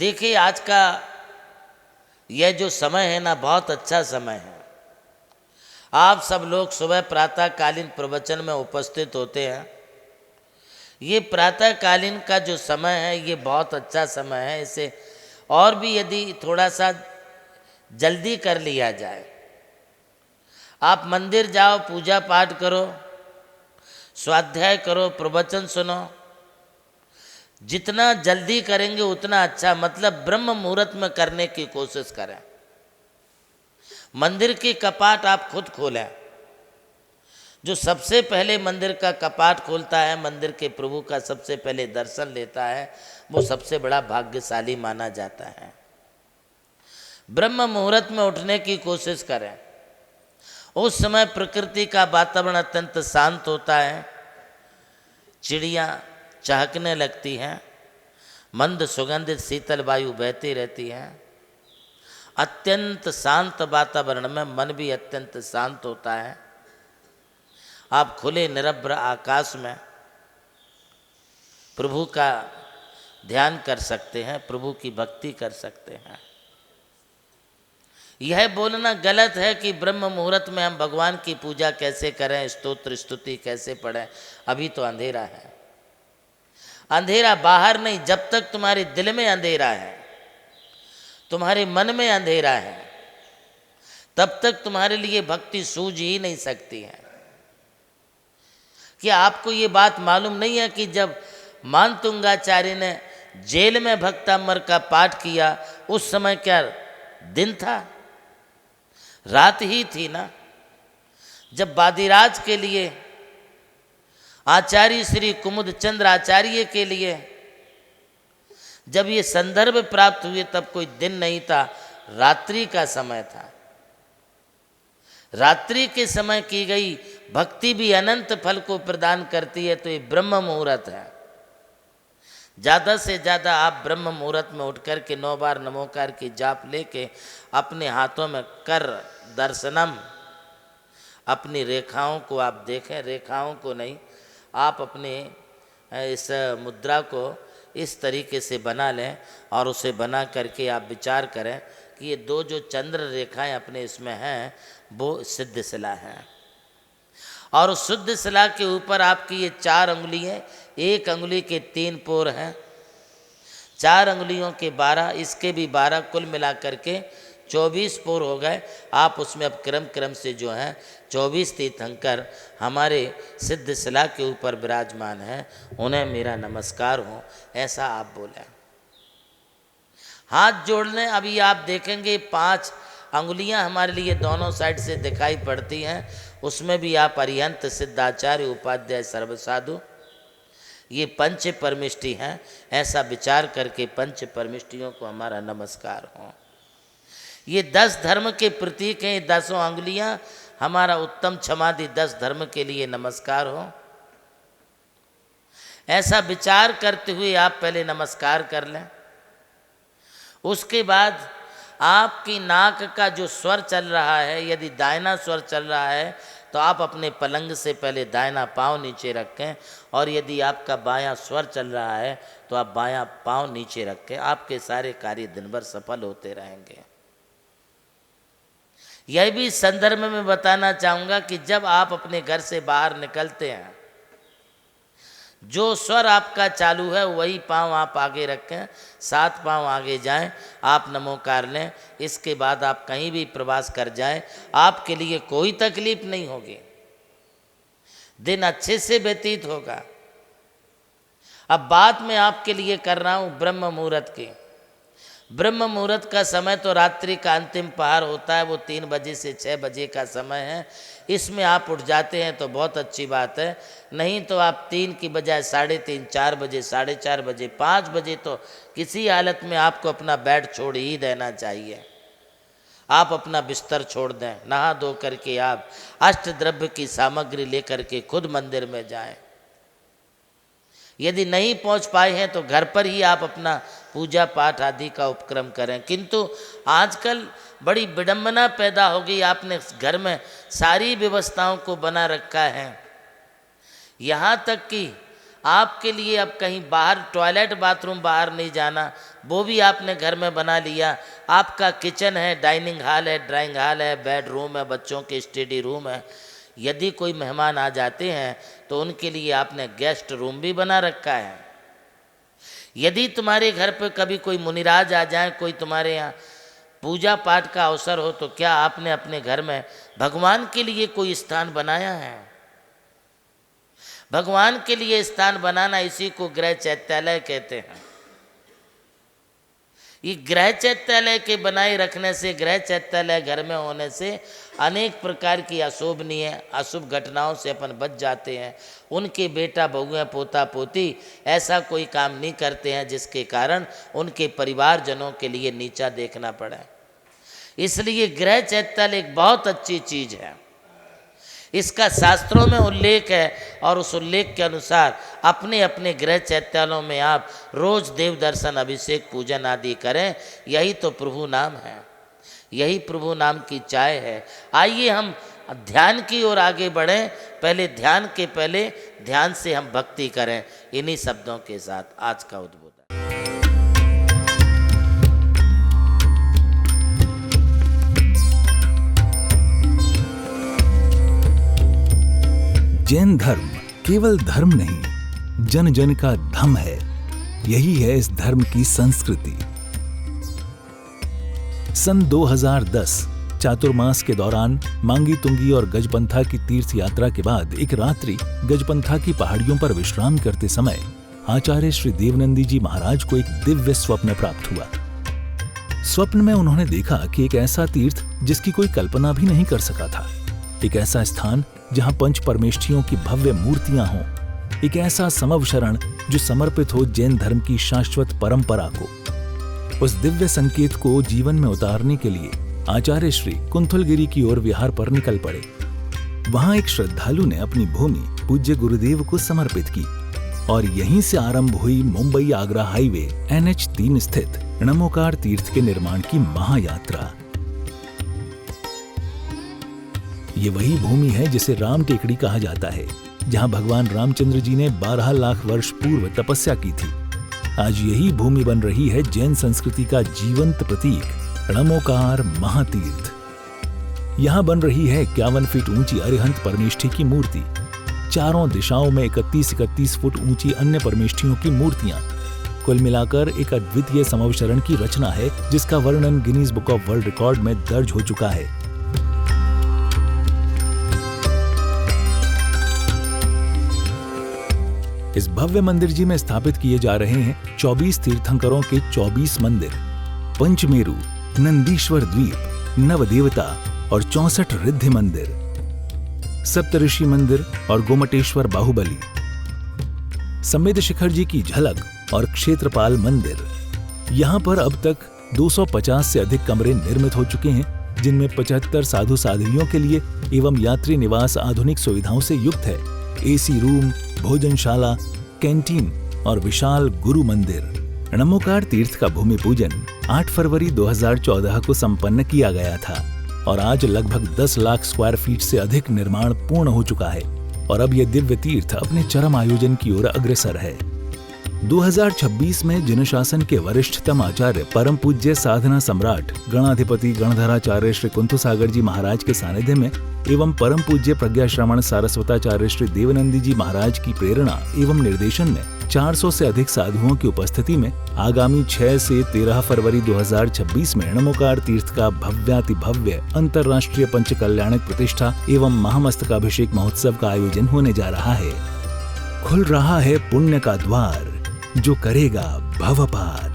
देखिए आज का यह जो समय है ना, बहुत अच्छा समय है। आप सब लोग सुबह प्रातःकालीन प्रवचन में उपस्थित होते हैं। ये प्रातःकालीन का जो समय है ये बहुत अच्छा समय है। इसे और भी यदि थोड़ा सा जल्दी कर लिया जाए, आप मंदिर जाओ, पूजा पाठ करो, स्वाध्याय करो, प्रवचन सुनो। जितना जल्दी करेंगे उतना अच्छा, मतलब ब्रह्म मुहूर्त में करने की कोशिश करें। मंदिर के कपाट आप खुद खोलें। जो सबसे पहले मंदिर का कपाट खोलता है, मंदिर के प्रभु का सबसे पहले दर्शन लेता है, वो सबसे बड़ा भाग्यशाली माना जाता है। ब्रह्म मुहूर्त में उठने की कोशिश करें। उस समय प्रकृति का वातावरण अत्यंत शांत होता है, चिड़ियाँ चहकने लगती हैं, मंद सुगंधित शीतल वायु बहती रहती है। अत्यंत शांत वातावरण में मन भी अत्यंत शांत होता है। आप खुले निरभ्र आकाश में प्रभु का ध्यान कर सकते हैं, प्रभु की भक्ति कर सकते हैं। यह बोलना गलत है कि ब्रह्म मुहूर्त में हम भगवान की पूजा कैसे करें, स्तोत्र स्तुति कैसे पढ़ें। अभी तो अंधेरा है। अंधेरा बाहर नहीं, जब तक तुम्हारे दिल में अंधेरा है, तुम्हारे मन में अंधेरा है, तब तक तुम्हारे लिए भक्ति सूझ ही नहीं सकती है। क्या आपको ये बात मालूम नहीं है कि जब मानतुंगाचार्य ने जेल में भक्तामर का पाठ किया, उस समय क्या दिन था? रात ही थी ना। जब वादिराज के लिए, आचार्य श्री कुमुद चंद्र आचार्य के लिए जब ये संदर्भ प्राप्त हुए, तब कोई दिन नहीं था, रात्रि का समय था। रात्रि के समय की गई भक्ति भी अनंत फल को प्रदान करती है। तो ये ब्रह्म मुहूर्त है। ज़्यादा से ज़्यादा आप ब्रह्म मुहूर्त में उठ कर के 9 बार नमोकार की जाप लेके अपने हाथों में कर दर्शनम, अपनी रेखाओं को आप देखें, रेखाओं को नहीं, आप अपने इस मुद्रा को इस तरीके से बना लें और उसे बना करके आप विचार करें कि ये 2 जो चंद्र रेखाएं अपने इसमें हैं वो सिद्ध शिला हैं। और उस शुद्ध शिला के ऊपर आपकी ये 4 अंगुली हैं। 1 अंगुली के 3 पोर हैं, 4 अंगुलियों के 12, इसके भी 12, कुल मिला करके 24 पोर हो गए। आप उसमें अब क्रम क्रम से जो हैं 24 तीर्थंकर हमारे सिद्ध शिला के ऊपर विराजमान हैं, उन्हें मेरा नमस्कार हो, ऐसा आप बोलें। हाथ जोड़ लें। अभी आप देखेंगे 5 अंगुलियां हमारे लिए दोनों साइड से दिखाई पड़ती हैं। उसमें भी आप अरिहंत सिद्धाचार्य उपाध्याय सर्वसाधु, ये पंच परमिष्टि हैं। ऐसा विचार करके पंच परमिष्टियों को हमारा नमस्कार हो। ये 10 धर्म के प्रतीक हैं। 10 अंगुलियां हमारा उत्तम क्षमादि 10 धर्म के लिए नमस्कार हो। ऐसा विचार करते हुए आप पहले नमस्कार कर लें। उसके बाद आपकी नाक का जो स्वर चल रहा है, यदि दाहिना स्वर चल रहा है तो आप अपने पलंग से पहले दाहिना पाँव नीचे रखें, और यदि आपका बायां स्वर चल रहा है तो आप बायां पाँव नीचे रखें। आपके सारे कार्य दिन भर सफल होते रहेंगे। यह भी संदर्भ में बताना चाहूँगा कि जब आप अपने घर से बाहर निकलते हैं, जो स्वर आपका चालू है वही पाँव आप आगे रखें, 7 पाँव आगे जाएं, आप नमोकार लें। इसके बाद आप कहीं भी प्रवास कर जाएं, आपके लिए कोई तकलीफ नहीं होगी, दिन अच्छे से व्यतीत होगा। अब बात मैं आपके लिए कर रहा हूँ ब्रह्म मुहूर्त की। ब्रह्म मुहूर्त का समय तो रात्रि का अंतिम पहर होता है, वो 3 बजे से 6 बजे का समय है। इसमें आप उठ जाते हैं तो बहुत अच्छी बात है, नहीं तो आप 3 की बजाय 3:30, 4 बजे, 4:30 बजे, 5 बजे तो किसी हालत में आपको अपना बेड छोड़ ही देना चाहिए। आप अपना बिस्तर छोड़ दें, नहा धो करके आप अष्टद्रव्य की सामग्री लेकर के खुद मंदिर में जाएं। यदि नहीं पहुंच पाए हैं तो घर पर ही आप अपना पूजा पाठ आदि का उपक्रम करें। किंतु आजकल बड़ी विडंबना पैदा हो गई, आपने घर में सारी व्यवस्थाओं को बना रखा है, यहाँ तक कि आपके लिए अब कहीं बाहर टॉयलेट बाथरूम बाहर नहीं जाना, वो भी आपने घर में बना लिया। आपका किचन है, डाइनिंग हॉल है, ड्राइंग हॉल है, बेडरूम है, बच्चों के स्टडी रूम है। यदि कोई मेहमान आ जाते हैं तो उनके लिए आपने गेस्ट रूम भी बना रखा है। यदि तुम्हारे घर पर कभी कोई मुनिराज आ जाए, कोई तुम्हारे यहाँ पूजा पाठ का अवसर हो, तो क्या आपने अपने घर में भगवान के लिए कोई स्थान बनाया है? भगवान के लिए स्थान बनाना, इसी को गृह चैत्यालय कहते हैं। ये गृह चैत्यालय के बनाए रखने से, गृह चैत्यालय घर में होने से अनेक प्रकार की अशोभनीय अशुभ घटनाओं से अपन बच जाते हैं। उनके बेटा बहुएं पोता पोती ऐसा कोई काम नहीं करते हैं जिसके कारण उनके परिवारजनों के लिए नीचा देखना पड़े। इसलिए गृह चैत्यालय एक बहुत अच्छी चीज़ है। इसका शास्त्रों में उल्लेख है और उस उल्लेख के अनुसार अपने अपने गृह चैत्यालयों में आप रोज देव दर्शन, अभिषेक, पूजन आदि करें। यही तो प्रभु नाम है, यही प्रभु नाम की चाय है। आइए हम ध्यान की ओर आगे बढ़ें। पहले ध्यान के पहले ध्यान से हम भक्ति करें। इन्हीं शब्दों के साथ आज का उद्बोधन। जैन धर्म केवल धर्म नहीं, जन जन का धम है। यही है इस धर्म की संस्कृति। सन 2010 चातुर्मास के दौरान मांगी तुंगी और गजपंथा की तीर्थ यात्रा के बाद एक रात्रि गजपंथा की पहाड़ियों पर विश्राम करते समय आचार्य श्री देवनंदी जी महाराज को एक दिव्य स्वप्न प्राप्त हुआ। स्वप्न में उन्होंने देखा कि एक ऐसा तीर्थ जिसकी कोई कल्पना भी नहीं कर सका था, एक ऐसा स्थान जहां पंच परमेष्ठियों की भव्य मूर्तियां हों, एक ऐसा समव शरण जो समर्पित हो जैन धर्म की शाश्वत परंपरा को। उस दिव्य संकेत को जीवन में उतारने के लिए आचार्य श्री कुंथलगिरी की ओर विहार पर निकल पड़े। वहां एक श्रद्धालु ने अपनी भूमि पूज्य गुरुदेव को समर्पित की और यहीं से आरंभ हुई मुंबई आगरा हाईवे NH3 स्थित णमोकार तीर्थ के निर्माण की महायात्रा। ये वही भूमि है जिसे राम टेकड़ी कहा जाता है, जहां भगवान रामचंद्र जी ने 12 लाख वर्ष पूर्व तपस्या की थी। आज यही भूमि बन रही है जैन संस्कृति का जीवंत प्रतीक णमोकार महातीर्थ। यहां बन रही है 51 फीट ऊंची अरिहंत परमेष्ठी की मूर्ति, चारों दिशाओं में 31-31 फुट ऊंची अन्य परमेष्ठियों की मूर्तियां। कुल मिलाकर एक अद्वितीय समवशरण की रचना है जिसका वर्णन Guinness book of world record में दर्ज हो चुका है। इस भव्य मंदिर जी में स्थापित किए जा रहे हैं 24 तीर्थंकरों के 24 मंदिर, पंचमेरु, नंदीश्वर द्वीप, नवदेवता और 64 रिद्धि मंदिर, सप्तऋषि मंदिर और गोमटेश्वर बाहुबली, संवेद शिखर जी की झलक और क्षेत्रपाल मंदिर। यहाँ पर अब तक 250 से अधिक कमरे निर्मित हो चुके हैं, जिनमें 75 साधु साध्वियों के लिए एवं यात्री निवास आधुनिक सुविधाओं से युक्त है। AC रूम, भोजनशाला, कैंटीन और विशाल गुरु मंदिर। णमोकार तीर्थ का भूमि पूजन 8 फरवरी 2014 को संपन्न किया गया था और आज लगभग 10 लाख स्क्वायर फीट से अधिक निर्माण पूर्ण हो चुका है और अब यह दिव्य तीर्थ अपने चरम आयोजन की ओर अग्रसर है। 2026 में जिन शासन के वरिष्ठतम आचार्य परम पूज्य साधना सम्राट गणाधिपति गणधराचार्य श्री कुंथु सागर जी महाराज के सानिध्य में एवं परम पूज्य प्रज्ञा श्रवण सारस्वताचार्य श्री देवनंदी जी महाराज की प्रेरणा एवं निर्देशन में 400 से अधिक साधुओं की उपस्थिति में आगामी 6 से 13 फरवरी 2026 में णमोकार तीर्थ का भव्याति भव्य अंतर्राष्ट्रीय पंचकल्याणक प्रतिष्ठा एवं महामस्तकाभिषेक महोत्सव का आयोजन होने जा रहा है। खुल रहा है पुण्य का द्वार, जो करेगा भव पार।